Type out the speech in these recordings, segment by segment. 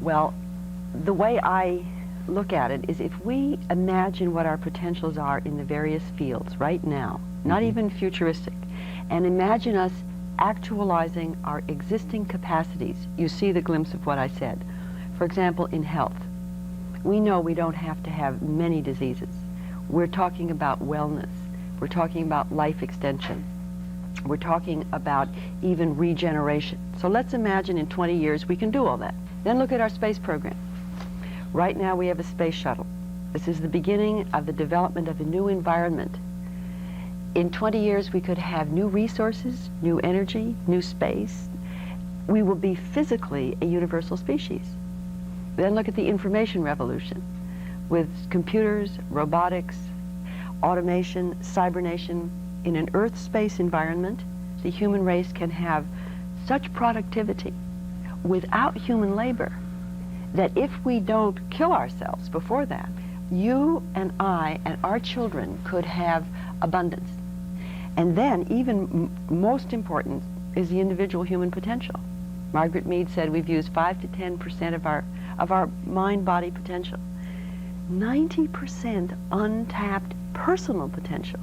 Well, the way I look at it is if we imagine what our potentials are in the various fields right now, not even futuristic, and imagine us actualizing our existing capacities, you see the glimpse of what I said. For example, in health, we know we don't have to have many diseases. We're talking about wellness. We're talking about life extension. We're talking about even regeneration. So let's imagine in 20 years we can do all that. Then look at our space program. Right now we have a space shuttle. This is the beginning of the development of a new environment. In 20 years we could have new resources, new energy, new space. We will be physically a universal species. Then look at the information revolution with computers, robotics, automation, cybernation. In an Earth space environment, the human race can have such productivity without human labor that if we don't kill ourselves before that, you and I and our children could have abundance. And then, even most important, is the individual human potential. Margaret Mead said we've used 5 to 10% of our mind-body potential. 90% untapped personal potential.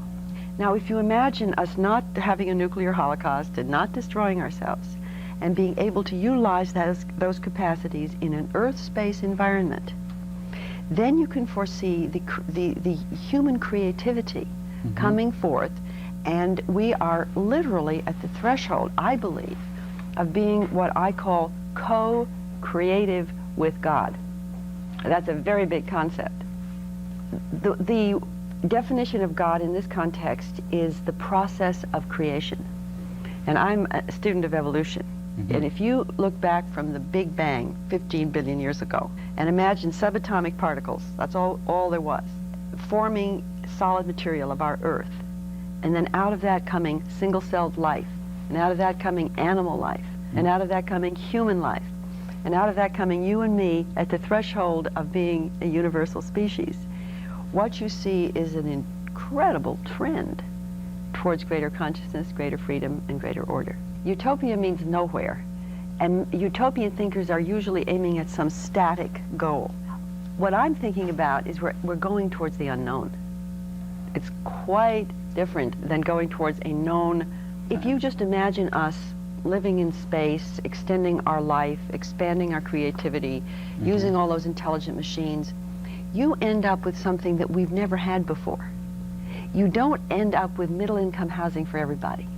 Now, if you imagine us not having a nuclear holocaust and not destroying ourselves, and being able to utilize those capacities in an Earth space environment, then you can foresee the human creativity coming forth, and we are literally at the threshold, I believe, of being what I call co-creative with God. That's a very big concept. The definition of God in this context is the process of creation. And I'm a student of evolution. And if you look back from the Big Bang 15 billion years ago and imagine subatomic particles, that's all there was, forming solid material of our Earth, and then out of that coming single-celled life, and out of that coming animal life, and out of that coming human life, and out of that coming you and me at the threshold of being a universal species, what you see is an incredible trend towards greater consciousness, greater freedom, and greater order. Utopia means nowhere, and utopian thinkers are usually aiming at some static goal. What I'm thinking about is we're going towards the unknown. It's quite different than going towards a known. If you just imagine us living in space, extending our life, expanding our creativity, using all those intelligent machines, you end up with something that we've never had before. You don't end up with middle-income housing for everybody.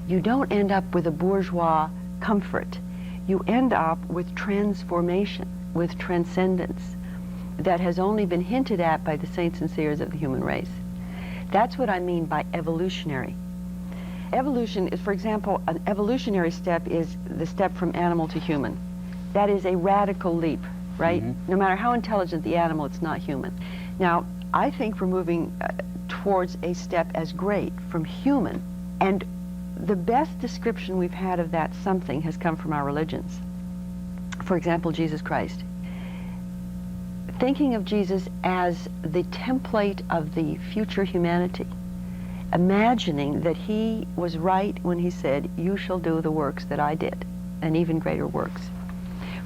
You don't end up with a bourgeois comfort. You end up with transformation, with transcendence that has only been hinted at by the saints and seers of the human race. That's what I mean by evolutionary. Evolution is, for example, an evolutionary step is the step from animal to human. That is a radical leap, right? No matter how intelligent the animal, it's not human. Now, I think we're moving towards a step as great from human, and the best description we've had of that something has come from our religions. For example, Jesus Christ. Thinking of Jesus as the template of the future humanity, imagining that he was right when he said, "You shall do the works that I did, and even greater works."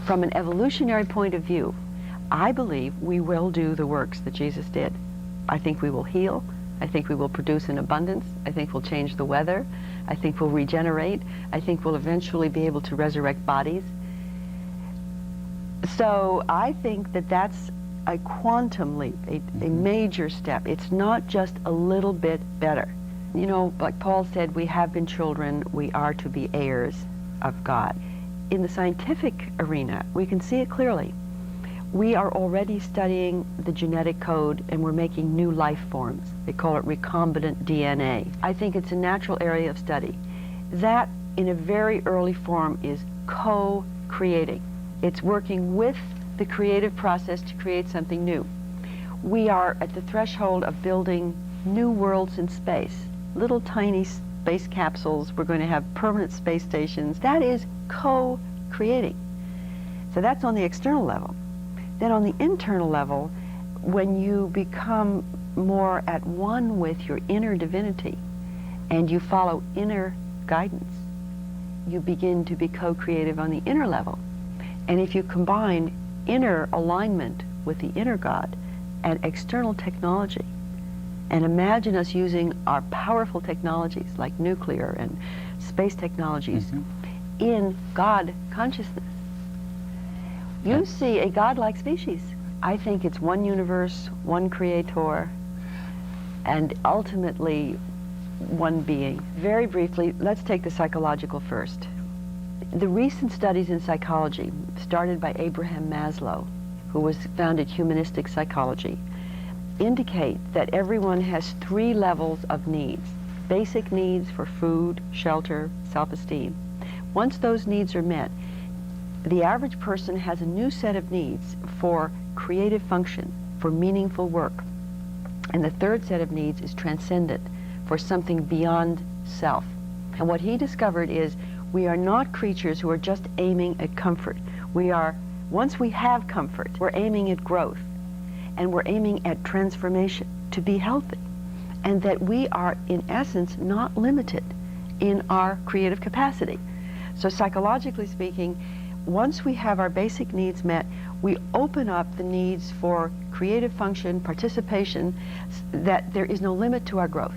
From an evolutionary point of view, I believe we will do the works that Jesus did. I think we will heal. I think we will produce in abundance. I think we'll change the weather. I think we'll regenerate. I think we'll eventually be able to resurrect bodies. So I think that that's a quantum leap, a major step. It's not just a little bit better. You know, like Paul said, we have been children, we are to be heirs of God. In the scientific arena, we can see it clearly. We are already studying the genetic code, and we're making new life forms. They call it recombinant DNA. I think it's a natural area of study. That, in a very early form, is co-creating. It's working with the creative process to create something new. We are at the threshold of building new worlds in space. Little tiny space capsules. We're going to have permanent space stations. That is co-creating. So that's on the external level. Then on the internal level, when you become more at one with your inner divinity and you follow inner guidance, you begin to be co-creative on the inner level. And if you combine inner alignment with the inner God and external technology. And imagine us using our powerful technologies like nuclear and space technologies in God consciousness. You see a God-like species. I think it's one universe, one creator, and ultimately one being. Very briefly, let's take the psychological first. The recent studies in psychology, started by Abraham Maslow, who founded humanistic psychology, indicate that everyone has 3 levels of needs. Basic needs for food, shelter, self-esteem. Once those needs are met, the average person has a new set of needs for creative function, for meaningful work. And the 3rd set of needs is transcendent, for something beyond self. And what he discovered is we are not creatures who are just aiming at comfort. Once we have comfort, we're aiming at growth, and we're aiming at transformation, to be healthy. And that we are, in essence, not limited in our creative capacity. So psychologically speaking, once we have our basic needs met, we open up the needs for creative function, participation, that there is no limit to our growth.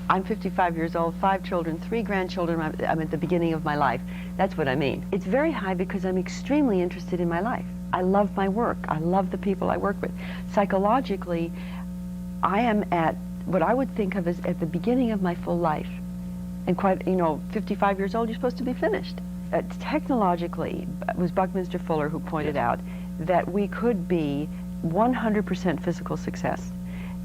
I'm 55 years old, 5 children, 3 grandchildren. I'm at the beginning of my life. That's what I mean. It's very high because I'm extremely interested in my life. I love my work. I love the people I work with. Psychologically, I am at what I would think of as at the beginning of my full life. And 55 years old, you're supposed to be finished. Technologically, it was Buckminster Fuller who pointed out that we could be 100% physical success,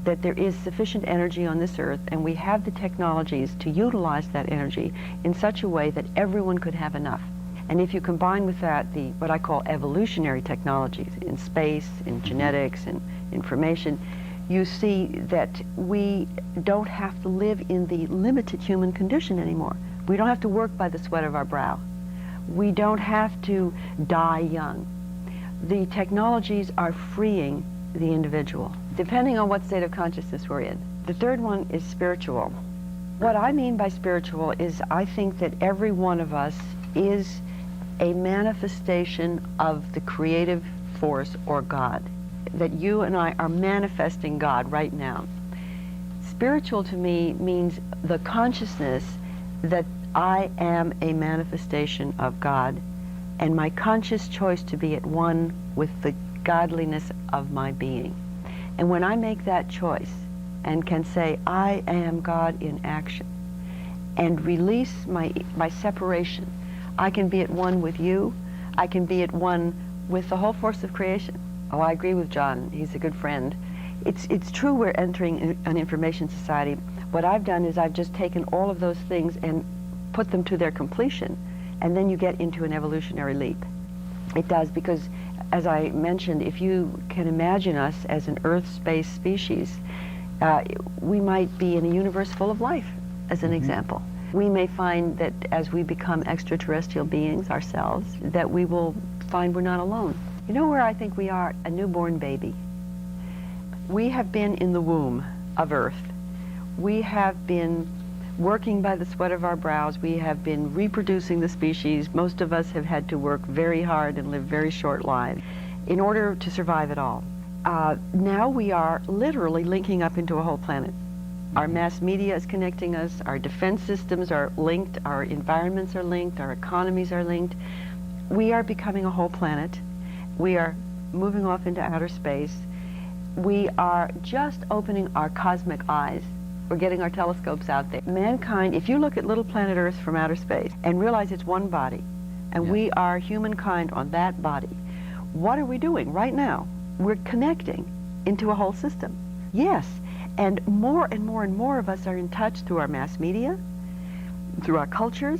that there is sufficient energy on this earth, and we have the technologies to utilize that energy in such a way that everyone could have enough. And if you combine with that what I call evolutionary technologies in space, in genetics, and information, you see that we don't have to live in the limited human condition anymore. We don't have to work by the sweat of our brow. We don't have to die young. The technologies are freeing the individual, depending on what state of consciousness we're in. The 3rd one is spiritual. What I mean by spiritual is I think that every one of us is a manifestation of the creative force or God, that you and I are manifesting God right now. Spiritual to me means the consciousness that I am a manifestation of God, and my conscious choice to be at one with the godliness of my being. And when I make that choice and can say, I am God in action, and release my separation, I can be at one with you, I can be at one with the whole force of creation. Oh, I agree with John. He's a good friend. It's true we're entering an information society. What I've done is I've just taken all of those things and put them to their completion, and then you get into an evolutionary leap. It does, because as I mentioned, if you can imagine us as an Earth-space species, we might be in a universe full of life, as an example. We may find that as we become extraterrestrial beings ourselves, that we will find we're not alone. You know where I think we are? A newborn baby. We have been in the womb of Earth. We have been working by the sweat of our brows. We have been reproducing the species. Most of us have had to work very hard and live very short lives in order to survive at all. Now we are literally linking up into a whole planet. Our mass media is connecting us, our defense systems are linked, our environments are linked, our economies are linked. We are becoming a whole planet. We are moving off into outer space. We are just opening our cosmic eyes. We're getting our telescopes out there. Mankind, if you look at little planet Earth from outer space and realize it's one body, and we are humankind on that body, what are we doing right now? We're connecting into a whole system. Yes, and more and more and more of us are in touch through our mass media, through our cultures.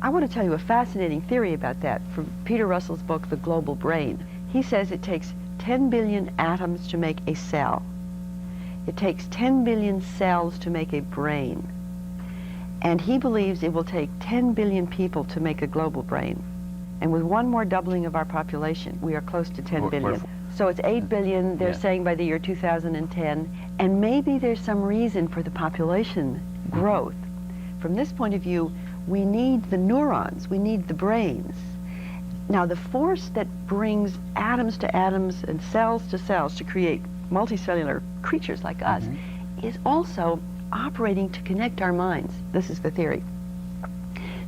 I want to tell you a fascinating theory about that from Peter Russell's book, The Global Brain. He says it takes 10 billion atoms to make a cell. It takes 10 billion cells to make a brain. And he believes it will take 10 billion people to make a global brain. And with one more doubling of our population, we are close to 10 billion. So it's 8 billion, they're saying, by the year 2010. And maybe there's some reason for the population growth. From this point of view, we need the neurons, we need the brains. Now, the force that brings atoms to atoms and cells to cells to create multicellular creatures like us is also operating to connect our minds. This is the theory.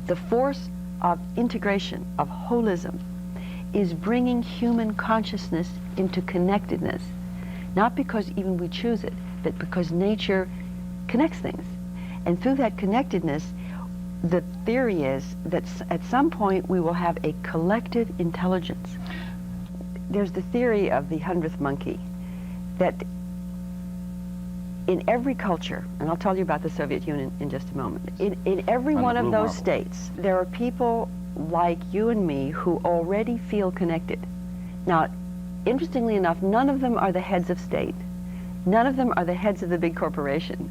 The force of integration, of holism, is bringing human consciousness into connectedness, not because even we choose it, but because nature connects things. And through that connectedness, the theory is that at some point we will have a collective intelligence. There's the theory of the 100th monkey, that in every culture, and I'll tell you about the Soviet Union in just a moment, in every one of those states, there are people like you and me who already feel connected. Now, interestingly enough, none of them are the heads of state. None of them are the heads of the big corporation.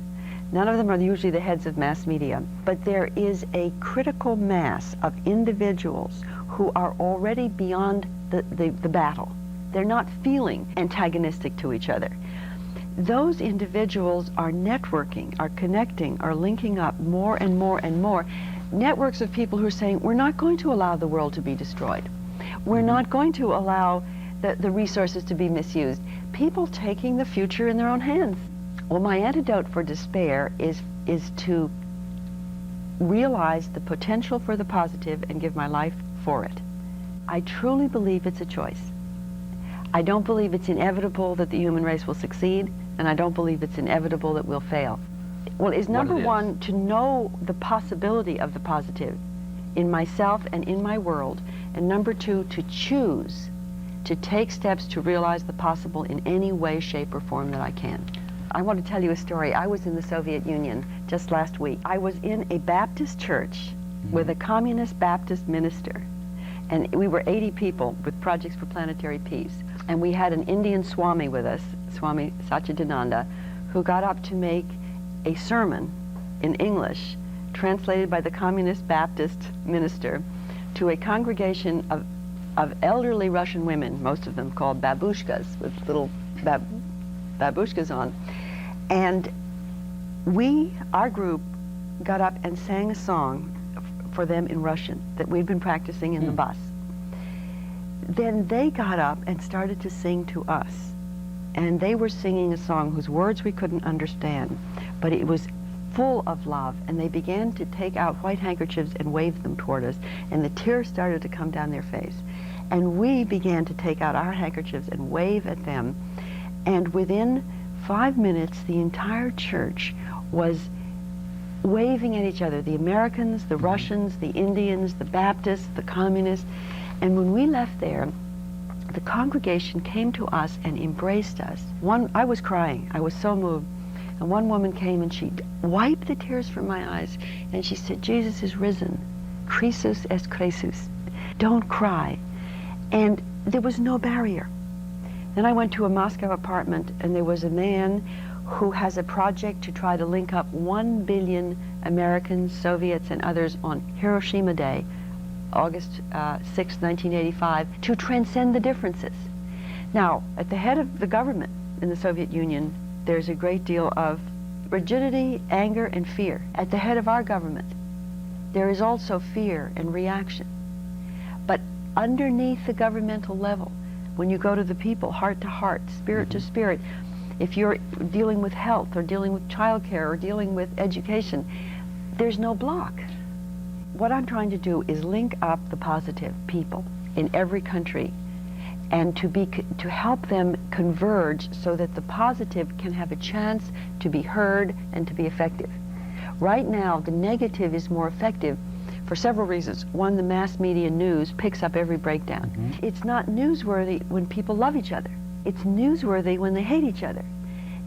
None of them are usually the heads of mass media. But there is a critical mass of individuals who are already beyond the battle. They're not feeling antagonistic to each other. Those individuals are networking, are connecting, are linking up more and more and more. Networks of people who are saying, we're not going to allow the world to be destroyed. We're not going to allow the resources to be misused. People taking the future in their own hands. Well, my antidote for despair is to realize the potential for the positive and give my life for it. I truly believe it's a choice. I don't believe it's inevitable that the human race will succeed, and I don't believe it's inevitable that we'll fail. Well, is number one, to know the possibility of the positive in myself and in my world, and number two, to choose to take steps to realize the possible in any way, shape, or form that I can. I want to tell you a story. I was in the Soviet Union just last week. I was in a Baptist church with a communist Baptist minister, and we were 80 people with Projects for Planetary Peace, and we had an Indian Swami with us, Swami Satchidananda, who got up to make a sermon in English, translated by the communist Baptist minister, to a congregation of elderly Russian women, most of them called babushkas, with little babushkas on. And our group, got up and sang a song for them in Russian that we'd been practicing in the bus. Then they got up and started to sing to us. And they were singing a song whose words we couldn't understand, but it was full of love. And they began to take out white handkerchiefs and wave them toward us, and the tears started to come down their face. And we began to take out our handkerchiefs and wave at them. And within 5 minutes, the entire church was waving at each other, the Americans, the Russians, the Indians, the Baptists, the communists. And when we left there, the congregation came to us and embraced us. I was crying. I was so moved. And one woman came and she wiped the tears from my eyes, and she said, Jesus is risen. Christus est Christus. Don't cry. And there was no barrier. Then I went to a Moscow apartment, and there was a man who has a project to try to link up 1 billion Americans, Soviets, and others on Hiroshima Day, August 6, 1985, to transcend the differences. Now, at the head of the government in the Soviet Union, there's a great deal of rigidity, anger, and fear. At the head of our government, there is also fear and reaction. But underneath the governmental level, when you go to the people, heart to heart, spirit to spirit, if you're dealing with health or dealing with childcare or dealing with education, there's no block. What I'm trying to do is link up the positive people in every country and to help them converge so that the positive can have a chance to be heard and to be effective. Right now, the negative is more effective for several reasons. One, the mass media news picks up every breakdown. It's not newsworthy when people love each other. It's newsworthy when they hate each other.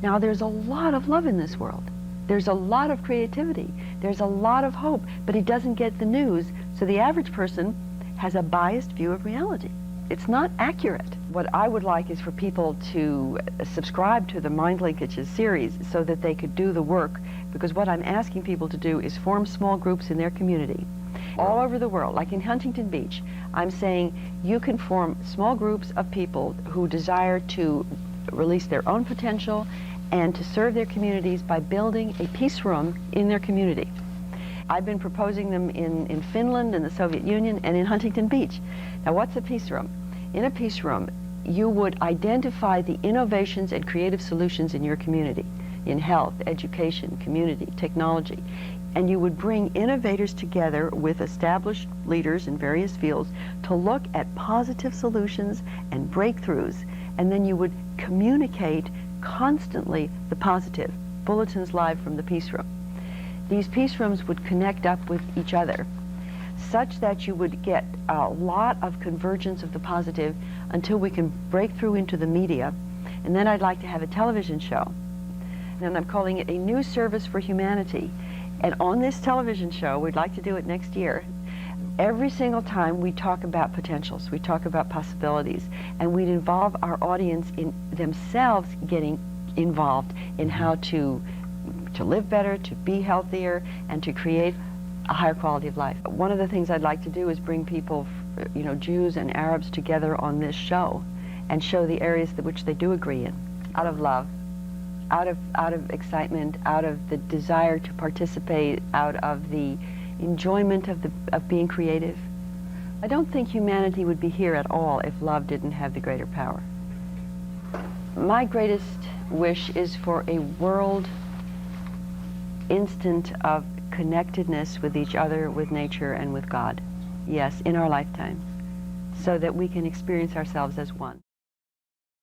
Now, there's a lot of love in this world. There's a lot of creativity. There's a lot of hope, but it doesn't get the news, so the average person has a biased view of reality. It's not accurate. What I would like is for people to subscribe to the Mind Linkages series so that they could do the work, because what I'm asking people to do is form small groups in their community all over the world. Like in Huntington Beach, I'm saying you can form small groups of people who desire to release their own potential and to serve their communities by building a peace room in their community. I've been proposing them in Finland, in the Soviet Union, and in Huntington Beach. Now, what's a peace room? In a peace room, you would identify the innovations and creative solutions in your community, in health, education, community, technology, and you would bring innovators together with established leaders in various fields to look at positive solutions and breakthroughs, and then you would communicate constantly the positive, bulletins live from the peace room. These peace rooms would connect up with each other such that you would get a lot of convergence of the positive until we can break through into the media. And then I'd like to have a television show. And I'm calling it a new service for humanity. And on this television show, we'd like to do it next year, every single time we talk about potentials, we talk about possibilities, and we'd involve our audience in themselves getting involved in how to live better, to be healthier, and to create a higher quality of life. One of the things I'd like to do is bring people, Jews and Arabs together on this show and show the areas which they do agree in, out of love, out of excitement, out of the desire to participate, out of the enjoyment of being creative. I don't think humanity would be here at all if love didn't have the greater power. My greatest wish is for a world instant of connectedness with each other, with nature, and with God. Yes, in our lifetime, so that we can experience ourselves as one.